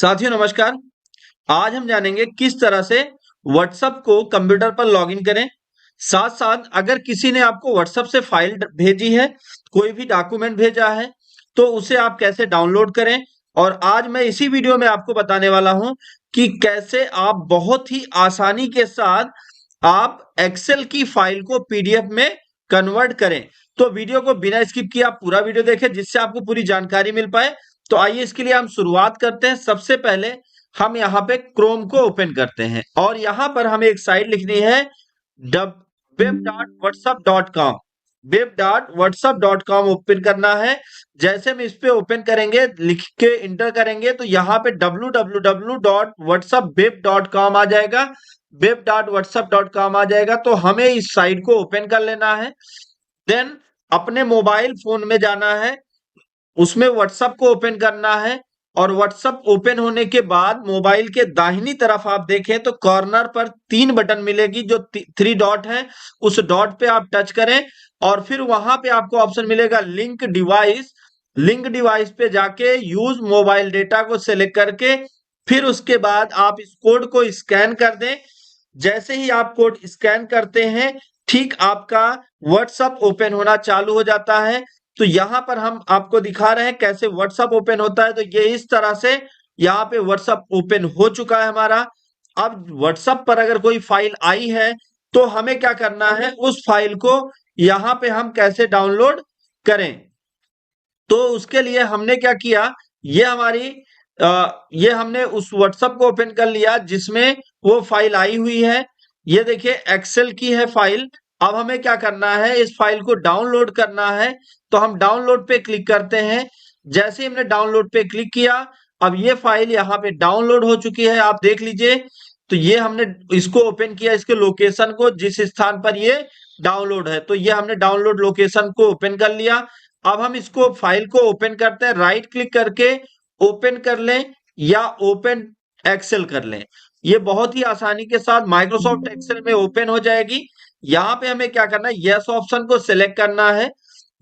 साथियों नमस्कार। आज हम जानेंगे किस तरह से व्हाट्सएप को कंप्यूटर पर लॉगिन करें। साथ साथ अगर किसी ने आपको व्हाट्सएप से फाइल भेजी है, कोई भी डॉक्यूमेंट भेजा है, तो उसे आप कैसे डाउनलोड करें। और आज मैं इसी वीडियो में आपको बताने वाला हूं कि कैसे आप बहुत ही आसानी के साथ आप एक्सेल की फाइल को पीडीएफ में कन्वर्ट करें। तो वीडियो को बिना स्किप किए आप पूरा वीडियो देखें जिससे आपको पूरी जानकारी मिल पाए। तो आइए इसके लिए हम शुरुआत करते हैं। सबसे पहले हम यहाँ पे क्रोम को ओपन करते हैं और यहाँ पर हमें एक साइट लिखनी है web.whatsapp.com। web.whatsapp.com ओपन करना है। जैसे हम इस पे ओपन करेंगे, लिख के इंटर करेंगे तो यहाँ पे www.whatsappweb.com आ जाएगा। web.whatsapp.com आ जाएगा तो हमें इस साइट को ओपन कर लेना है। देन अपने मोबाइल फोन में जाना है, उसमें व्हाट्सएप को ओपन करना है और व्हाट्सएप ओपन होने के बाद मोबाइल के दाहिनी तरफ आप देखें तो कॉर्नर पर 3 बटन मिलेगी, जो 3 डॉट है, उस डॉट पे आप टच करें और फिर वहां पे आपको ऑप्शन मिलेगा लिंक डिवाइस। लिंक डिवाइस पे जाके यूज मोबाइल डेटा को सिलेक्ट करके फिर उसके बाद आप इस कोड को स्कैन कर दें। जैसे ही आप कोड स्कैन करते हैं, ठीक आपका व्हाट्सएप ओपन होना चालू हो जाता है। तो यहां पर हम आपको दिखा रहे हैं कैसे व्हाट्सएप ओपन होता है। तो ये इस तरह से यहाँ पे व्हाट्सएप ओपन हो चुका है हमारा। अब व्हाट्सएप पर अगर कोई फाइल आई है तो हमें क्या करना है, उस फाइल को यहाँ पे हम कैसे डाउनलोड करें। तो उसके लिए हमने क्या किया, ये हमारी ये हमने उस व्हाट्सएप को ओपन कर लिया जिसमें वो फाइल आई हुई है। ये देखिए एक्सेल की है फाइल। अब हमें क्या करना है, इस फाइल को डाउनलोड करना है। तो हम डाउनलोड पे क्लिक करते हैं। जैसे ही हमने डाउनलोड पे क्लिक किया, अब ये फाइल यहाँ पे डाउनलोड हो चुकी है, आप देख लीजिए। तो ये हमने इसको ओपन किया, इसके लोकेशन को, जिस स्थान पर ये डाउनलोड है। तो ये हमने डाउनलोड लोकेशन को ओपन कर लिया। अब हम इसको फाइल को ओपन करते हैं, राइट क्लिक करके ओपन कर लें या ओपन एक्सेल कर लें। ये बहुत ही आसानी के साथ माइक्रोसॉफ्ट एक्सेल में ओपन हो जाएगी। यहाँ पे हमें क्या करना है, यस ऑप्शन को सिलेक्ट करना है।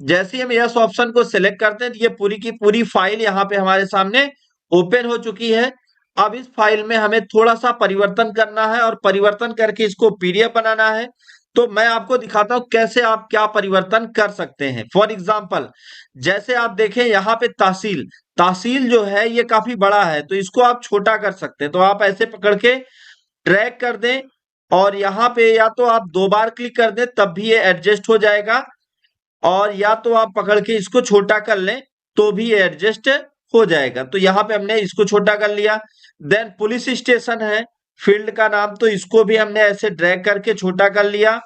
जैसे ही हम यस ऑप्शन को सिलेक्ट करते हैं तो ये पूरी की पूरी फाइल यहाँ पे हमारे सामने ओपन हो चुकी है। अब इस फाइल में हमें थोड़ा सा परिवर्तन करना है और परिवर्तन करके इसको पीडीएफ बनाना है। तो मैं आपको दिखाता हूं कैसे आप क्या परिवर्तन कर सकते हैं। फॉर एग्जाम्पल, जैसे आप देखें यहाँ पे तहसील तहसील जो है ये काफी बड़ा है, तो इसको आप छोटा कर सकते हैं। तो आप ऐसे पकड़ के ड्रैग कर दें और यहाँ पे या तो आप 2 बार क्लिक कर दें तब भी ये एडजस्ट हो जाएगा, और या तो आप पकड़ के इसको छोटा कर लें तो भी ये एडजस्ट हो जाएगा। तो यहाँ पे हमने इसको छोटा कर लिया। देन पुलिस स्टेशन है फील्ड का नाम, तो इसको भी हमने ऐसे ड्रैग करके छोटा कर लिया।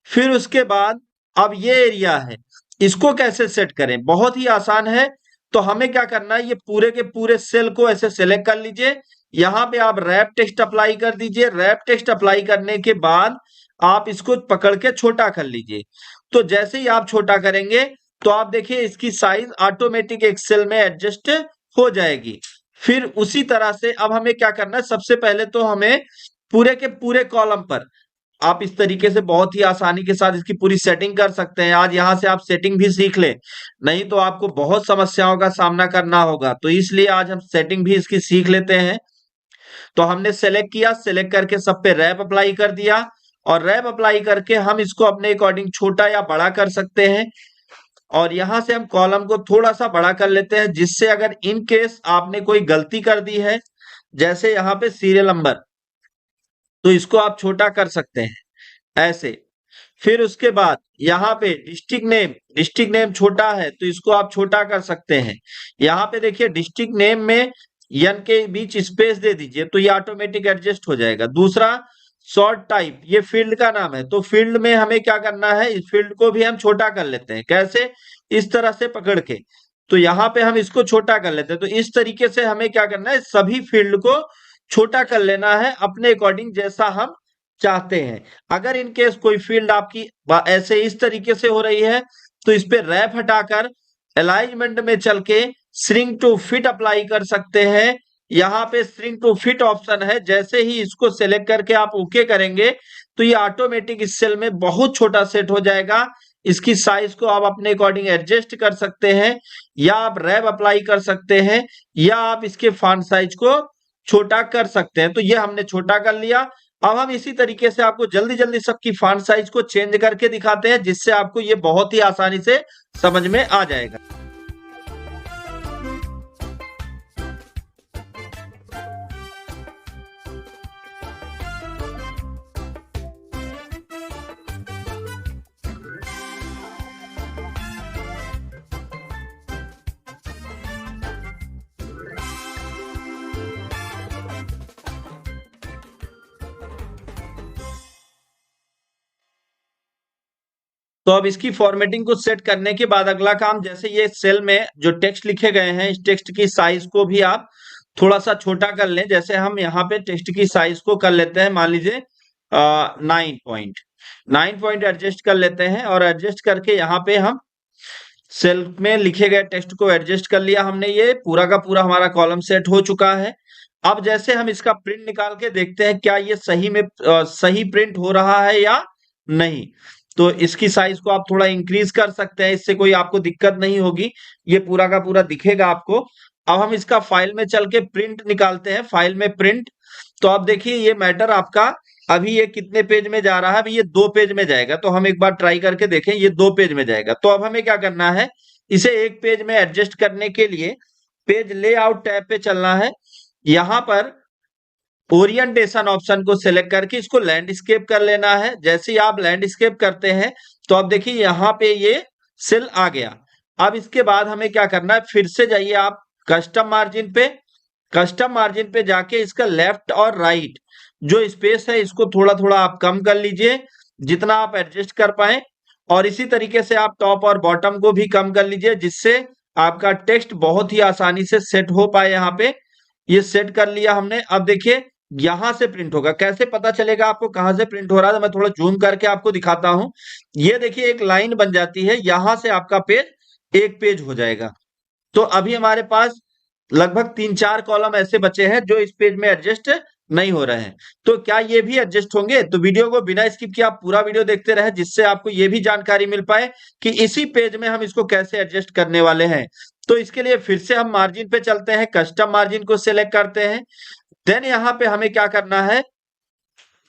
फिर उसके बाद अब ये एरिया है, इसको कैसे सेट करें, बहुत ही आसान है। तो हमें क्या करना है, ये पूरे के पूरे सेल को ऐसे सेलेक्ट कर लीजिए। यहाँ पे आप रैप टेक्स्ट अप्लाई कर दीजिए। रैप टेक्स्ट अप्लाई करने के बाद आप इसको पकड़ के छोटा कर लीजिए। तो जैसे ही आप छोटा करेंगे तो आप देखिए इसकी साइज ऑटोमेटिक एक्सेल में एडजस्ट हो जाएगी। फिर उसी तरह से अब हमें क्या करना है, सबसे पहले तो हमें पूरे के पूरे कॉलम पर आप इस तरीके से बहुत ही आसानी के साथ इसकी पूरी सेटिंग कर सकते हैं। आज यहाँ से आप सेटिंग भी सीख लें, नहीं तो आपको बहुत समस्याओं का सामना करना होगा। तो इसलिए आज हम सेटिंग भी इसकी सीख लेते हैं। तो हमने सेलेक्ट किया, सेलेक्ट करके सब पे रैप अप्लाई कर दिया और रैप अप्लाई करके हम इसको अपने अकॉर्डिंग छोटा या बड़ा कर सकते हैं। और यहां से हम कॉलम को थोड़ा सा बड़ा कर लेते हैं, जिससे अगर इन केस आपने कोई गलती कर दी है, जैसे यहाँ पे सीरियल नंबर, तो इसको आप छोटा कर सकते हैं ऐसे। फिर उसके बाद यहाँ पे डिस्ट्रिक्ट नेम छोटा है तो इसको आप छोटा कर सकते हैं। यहाँ पे देखिए डिस्ट्रिक्ट नेम में यन के बीच स्पेस दे दीजिए तो ये ऑटोमेटिक एडजस्ट हो जाएगा। दूसरा, शॉर्ट टाइप, ये फील्ड का नाम है, तो फील्ड में हमें क्या करना है, इस फील्ड को भी हम छोटा कर लेते हैं। कैसे, इस तरह से पकड़ के, तो यहाँ पे हम इसको छोटा कर लेते हैं। तो इस तरीके से हमें क्या करना है, सभी फील्ड को छोटा कर लेना है अपने अकॉर्डिंग जैसा हम चाहते हैं। अगर इन केस कोई फील्ड आपकी ऐसे इस तरीके से हो रही है तो इस पे रैप हटाकर अलाइनमेंट में चल के श्रिंक टू फिट अप्लाई कर सकते हैं। यहाँ पे श्रिंक टू फिट ऑप्शन है, जैसे ही इसको सेलेक्ट करके आप ओके करेंगे तो ये ऑटोमेटिक इस सेल में बहुत छोटा सेट हो जाएगा। इसकी साइज को आप अपने अकॉर्डिंग एडजस्ट कर सकते हैं, या आप रैप अप्लाई कर सकते हैं, या आप इसके फॉन्ट साइज को छोटा कर सकते हैं। तो ये हमने छोटा कर लिया। अब हम इसी तरीके से आपको जल्दी जल्दी सबकी फॉन्ट साइज को चेंज करके दिखाते हैं, जिससे आपको ये बहुत ही आसानी से समझ में आ जाएगा। तो अब इसकी फॉर्मेटिंग को सेट करने के बाद अगला काम, जैसे ये सेल में जो टेक्स्ट लिखे गए हैं, इस टेक्स्ट की साइज को भी आप थोड़ा सा छोटा कर लें। जैसे हम यहाँ पे टेक्स्ट की साइज को कर लेते हैं, मान लीजिए 9 पॉइंट एडजस्ट कर लेते हैं, और एडजस्ट करके यहाँ पे हम सेल में लिखे गए टेक्स्ट को एडजस्ट कर लिया हमने। ये पूरा का पूरा हमारा कॉलम सेट हो चुका है। अब जैसे हम इसका प्रिंट निकाल के देखते हैं क्या ये सही में सही प्रिंट हो रहा है या नहीं। तो इसकी साइज को आप थोड़ा इंक्रीज कर सकते हैं, इससे कोई आपको दिक्कत नहीं होगी, ये पूरा का पूरा दिखेगा आपको। अब हम इसका फाइल में चल के प्रिंट निकालते हैं, फाइल में प्रिंट। तो अब देखिए ये मैटर आपका अभी ये कितने पेज में जा रहा है, अभी ये 2 पेज में जाएगा। तो हम एक बार ट्राई करके देखें, ये 2 पेज में जाएगा। तो अब हमें क्या करना है, इसे 1 पेज में एडजस्ट करने के लिए पेज लेआउट टैब पे चलना है। यहां पर ओरिएंटेशन ऑप्शन को सिलेक्ट करके इसको लैंडस्केप कर लेना है। जैसे ही आप लैंडस्केप करते हैं तो अब देखिए यहाँ पे ये सेल आ गया। अब इसके बाद हमें क्या करना है, फिर से जाइए आप कस्टम मार्जिन पे। कस्टम मार्जिन पे जाके इसका लेफ्ट और राइट जो स्पेस है इसको थोड़ा थोड़ा आप कम कर लीजिए, जितना आप एडजस्ट कर पाए। और इसी तरीके से आप टॉप और बॉटम को भी कम कर लीजिए, जिससे आपका टेक्स्ट बहुत ही आसानी से सेट हो पाए। यहाँ पे ये सेट कर लिया हमने। अब देखिए यहां से प्रिंट होगा, कैसे पता चलेगा आपको कहां से प्रिंट हो रहा है, तो मैं थोड़ा जूम करके आपको दिखाता हूं। ये देखिए एक लाइन बन जाती है, यहां से आपका पेज 1 पेज हो जाएगा। तो अभी हमारे पास लगभग 3-4 कॉलम ऐसे बचे हैं जो इस पेज में एडजस्ट नहीं हो रहे हैं। तो क्या ये भी एडजस्ट होंगे? तो वीडियो को बिना स्किप किए आप पूरा वीडियो देखते रहे, जिससे आपको ये भी जानकारी मिल पाए कि इसी पेज में हम इसको कैसे एडजस्ट करने वाले हैं। तो इसके लिए फिर से हम मार्जिन पे चलते हैं, कस्टम मार्जिन को सिलेक्ट करते हैं। देन यहाँ पे हमें क्या करना है,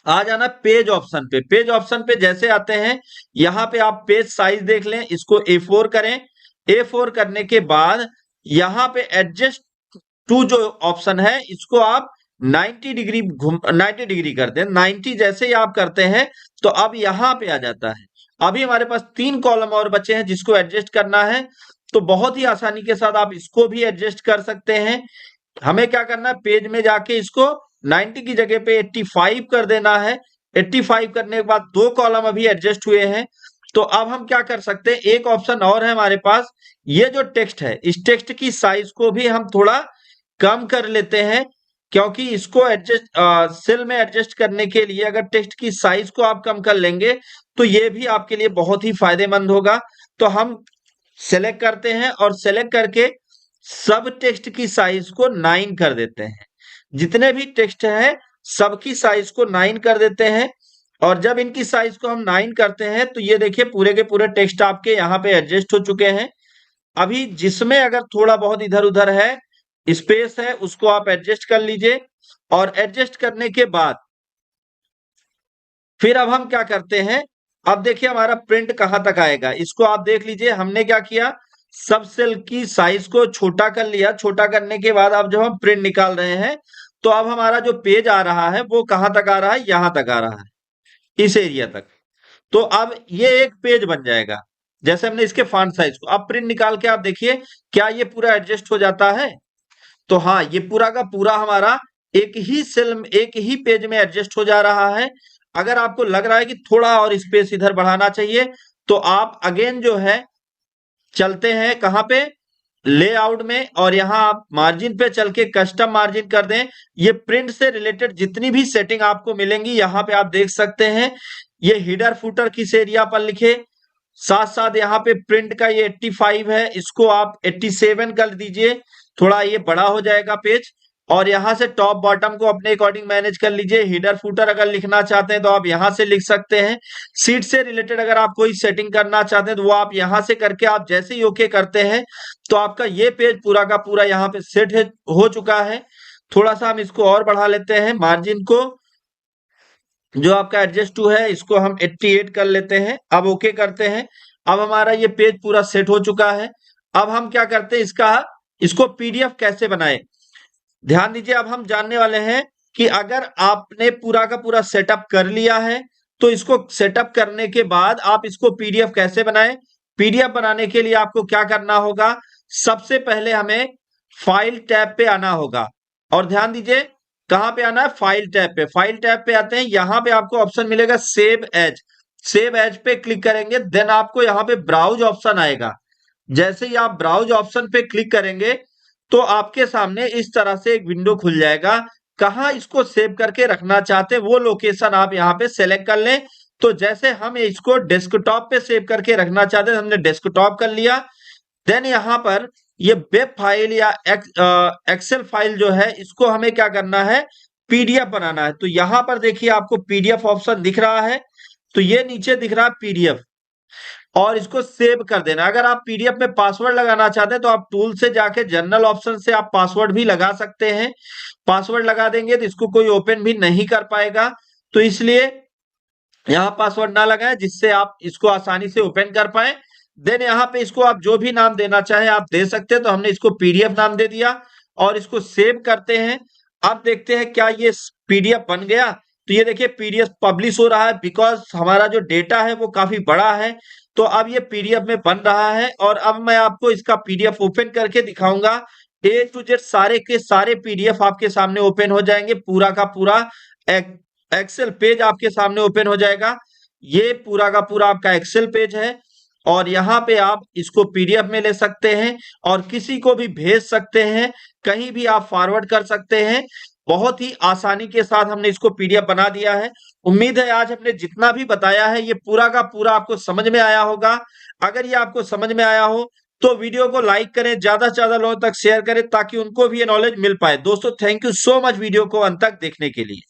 आ जाना पेज ऑप्शन पे। पेज ऑप्शन पे जैसे आते हैं, यहाँ पे आप पेज साइज देख लें, इसको A4 करें। A4 करने के बाद यहाँ पे एडजस्ट टू जो ऑप्शन है इसको आप 90 डिग्री कर दें। 90 जैसे ही आप करते हैं तो अब यहाँ पे आ जाता है। अभी हमारे पास 3 कॉलम और बचे हैं जिसको एडजस्ट करना है। तो बहुत ही आसानी के साथ आप इसको भी एडजस्ट कर सकते हैं। हमें क्या करना है, पेज में जाके इसको 90 की जगह पे 85 कर देना है। 85 करने के बाद 2 कॉलम अभी एडजस्ट हुए हैं। तो अब हम क्या कर सकते हैं, एक ऑप्शन और है हमारे पास। ये जो टेक्स्ट है, इस टेक्स्ट की साइज को भी हम थोड़ा कम कर लेते हैं, क्योंकि इसको एडजस्ट सेल में एडजस्ट करने के लिए अगर टेक्स्ट की साइज को आप कम कर लेंगे तो ये भी आपके लिए बहुत ही फायदेमंद होगा। तो हम सेलेक्ट करते हैं और सेलेक्ट करके सब टेक्स्ट की साइज को 9 कर देते हैं। जितने भी टेक्स्ट है सबकी साइज को 9 कर देते हैं। और जब इनकी साइज को हम 9 करते हैं तो ये देखिए पूरे के पूरे टेक्स्ट आपके यहाँ पे एडजस्ट हो चुके हैं। अभी जिसमें अगर थोड़ा बहुत इधर उधर है, स्पेस है, उसको आप एडजस्ट कर लीजिए। और एडजस्ट करने के बाद फिर अब हम क्या करते हैं, अब देखिए हमारा प्रिंट कहां तक आएगा, इसको आप देख लीजिए। हमने क्या किया, सब सेल की साइज को छोटा कर लिया। छोटा करने के बाद अब जब हम प्रिंट निकाल रहे हैं तो अब हमारा जो पेज आ रहा है वो कहां तक आ रहा है, यहां तक आ रहा है, इस एरिया तक। तो अब ये एक पेज बन जाएगा जैसे हमने इसके फॉन्ट साइज को। अब प्रिंट निकाल के आप देखिए क्या ये पूरा एडजस्ट हो जाता है। तो हाँ, ये पूरा का पूरा हमारा एक ही सेल में, एक ही पेज में एडजस्ट हो जा रहा है। अगर आपको लग रहा है कि थोड़ा और स्पेस इधर बढ़ाना चाहिए तो आप अगेन जो है चलते हैं कहां पे, लेआउट में, और यहां आप मार्जिन पे चल के कस्टम मार्जिन कर दें। ये प्रिंट से रिलेटेड जितनी भी सेटिंग आपको मिलेंगी यहां पे आप देख सकते हैं। ये हिडर फुटर किस एरिया पर लिखे, साथ साथ यहाँ पे प्रिंट का ये 85 है, इसको आप 87 कर दीजिए, थोड़ा ये बड़ा हो जाएगा पेज। और यहाँ से टॉप बॉटम को अपने अकॉर्डिंग मैनेज कर लीजिए। हेडर फुटर अगर लिखना चाहते हैं तो आप यहाँ से लिख सकते हैं। सीट से रिलेटेड अगर आप कोई सेटिंग करना चाहते हैं तो वो आप यहाँ से करके आप जैसे ही ओके करते हैं तो आपका ये पेज पूरा का पूरा यहाँ पे सेट हो चुका है। थोड़ा सा हम इसको और बढ़ा लेते हैं, मार्जिन को जो आपका एडजस्ट टू है इसको हम 88 कर लेते हैं। अब ओके करते हैं। अब हमारा ये पेज पूरा सेट हो चुका है। अब हम क्या करते हैं, इसको पीडीएफ कैसे बनाए, ध्यान दीजिए। अब हम जानने वाले हैं कि अगर आपने पूरा का पूरा सेटअप कर लिया है तो इसको सेटअप करने के बाद आप इसको पीडीएफ कैसे बनाएं। पीडीएफ बनाने के लिए आपको क्या करना होगा, सबसे पहले हमें फाइल टैब पे आना होगा। और ध्यान दीजिए कहां पे आना है, फाइल टैब पे। फाइल टैब पे आते हैं, यहां पे आपको ऑप्शन मिलेगा सेव एज। सेव एज पे क्लिक करेंगे, देन आपको यहाँ पे ब्राउज ऑप्शन आएगा। जैसे ही आप ब्राउज ऑप्शन पे क्लिक करेंगे तो आपके सामने इस तरह से एक विंडो खुल जाएगा। कहां इसको सेव करके रखना चाहते हैं वो लोकेशन आप यहाँ पे सेलेक्ट कर लें। तो जैसे हम इसको डेस्कटॉप पे सेव करके रखना चाहते हैं, हमने डेस्कटॉप कर लिया। देन यहाँ पर ये वेब फाइल या एक्सेल फाइल जो है इसको हमें क्या करना है, पीडीएफ बनाना है। तो यहाँ पर देखिए आपको पीडीएफ ऑप्शन दिख रहा है, तो ये नीचे दिख रहा है पीडीएफ, और इसको सेव कर देना। अगर आप पीडीएफ में पासवर्ड लगाना चाहते हैं तो आप टूल से जाके जनरल ऑप्शन से आप पासवर्ड भी लगा सकते हैं। पासवर्ड लगा देंगे तो इसको कोई ओपन भी नहीं कर पाएगा, तो इसलिए यहाँ पासवर्ड ना लगाएं जिससे आप इसको आसानी से ओपन कर पाए। देन यहाँ पे इसको आप जो भी नाम देना चाहें आप दे सकते हैं। तो हमने इसको पीडीएफ नाम दे दिया और इसको सेव करते हैं। अब देखते हैं क्या ये पीडीएफ बन गया। तो ये देखिए पीडीएफ पब्लिश हो रहा है, बिकॉज हमारा जो डेटा है वो काफी बड़ा है। तो अब ये पीडीएफ में बन रहा है और अब मैं आपको इसका पीडीएफ ओपन करके दिखाऊंगा। ए टू जेड सारे के सारे पीडीएफ आपके सामने ओपन हो जाएंगे। पूरा का पूरा एक्सेल पेज आपके सामने ओपन हो जाएगा। ये पूरा का पूरा आपका एक्सेल पेज है और यहाँ पे आप इसको पीडीएफ में ले सकते हैं और किसी को भी भेज सकते हैं, कहीं भी आप फॉरवर्ड कर सकते हैं। बहुत ही आसानी के साथ हमने इसको पीडीएफ बना दिया है। उम्मीद है आज हमने जितना भी बताया है ये पूरा का पूरा आपको समझ में आया होगा। अगर ये आपको समझ में आया हो तो वीडियो को लाइक करें, ज्यादा से ज्यादा लोगों तक शेयर करें ताकि उनको भी ये नॉलेज मिल पाए। दोस्तों thank you so much video को अंत तक देखने के लिए।